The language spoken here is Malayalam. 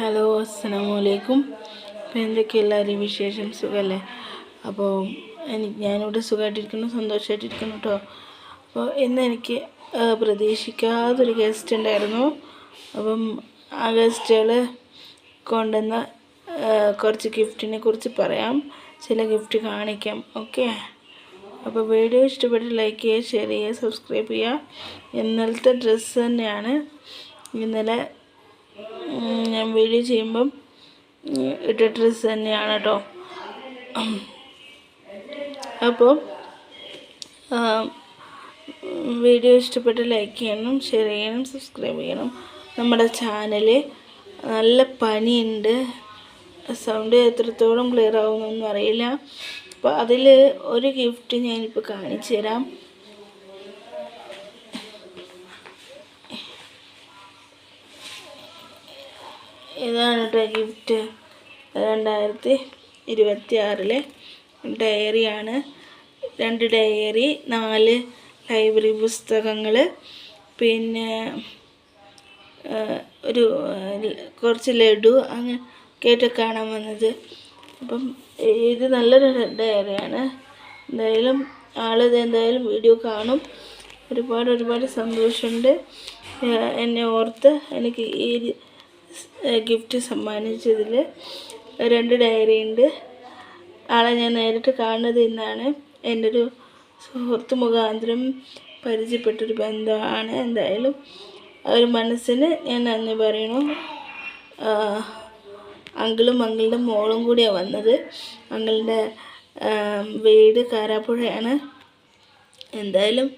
ഹലോ, അസ്സലാമു അലൈക്കും. അപ്പോൾ എന്തൊക്കെ എല്ലാവരെയും വിശേഷം? സുഖമല്ലേ? അപ്പോൾ ഞാനിവിടെ സുഖമായിട്ടിരിക്കുന്നു, സന്തോഷമായിട്ടിരിക്കുന്നു കേട്ടോ. അപ്പോൾ ഇന്ന് എനിക്ക് പ്രതീക്ഷിക്കാതൊരു ഗസ്റ്റ് ഉണ്ടായിരുന്നു. അപ്പം ആ ഗസ്റ്റുകൾ കൊണ്ടുവന്ന കുറച്ച് ഗിഫ്റ്റിനെ കുറിച്ച് പറയാം, ചില ഗിഫ്റ്റ് കാണിക്കാം. ഓക്കെ, അപ്പോൾ വീഡിയോ ഇഷ്ടപ്പെട്ട് ലൈക്ക് ചെയ്യുക, ഷെയർ ചെയ്യുക, സബ്സ്ക്രൈബ് ചെയ്യുക. ഇന്നലത്തെ ഡ്രസ്സ് തന്നെയാണ് ഇന്നലെ ഞാൻ വീഡിയോ ചെയ്യുമ്പം ഇട്ട ഡ്രസ്സ് തന്നെയാണ് കേട്ടോ. അപ്പോൾ വീഡിയോ ഇഷ്ടപ്പെട്ട് ലൈക്ക് ചെയ്യണം, ഷെയർ ചെയ്യണം, സബ്സ്ക്രൈബ് ചെയ്യണം. നമ്മുടെ ചാനൽ നല്ല പനിയുണ്ട്, സൗണ്ട് എത്രത്തോളം ക്ലിയർ ആവുമെന്നൊന്നും അറിയില്ല. അപ്പോൾ അതിൽ ഒരു ഗിഫ്റ്റ് ഞാനിപ്പോൾ കാണിച്ചു തരാം. ഇതാണ് കേട്ടോ ഗിഫ്റ്റ്. 2026 ഡയറിയാണ്. 2 ഡയറി, 4 ലൈബ്രറി പുസ്തകങ്ങൾ, പിന്നെ കുറച്ച് ലഡു അങ്ങനെ കേട്ട് കാണാൻ വന്നത്. അപ്പം ഇത് നല്ലൊരു ഡയറിയാണ്. എന്തായാലും ആളിത് എന്തായാലും വീഡിയോ കാണും. ഒരുപാട് സന്തോഷമുണ്ട് എന്നെ ഓർത്ത് എനിക്ക് ഈ ഗിഫ്റ്റ് സമ്മാനിച്ചതിൽ. 2 ഡയറി ഉണ്ട്. ആളെ ഞാൻ നേരിട്ട് കാണുന്നത് ഇന്നാണ്. എൻ്റെ ഒരു സുഹൃത്ത് മുഖാന്തരം പരിചയപ്പെട്ടൊരു ബന്ധമാണ്. എന്തായാലും ഒരു മനസ്സിന് ഞാൻ നന്ദി പറയണം. അങ്കിളുടെ മോളും കൂടിയാണ് വന്നത്. അങ്കിളുടെ വീട് കാരാപ്പുഴയാണ്. എന്തായാലും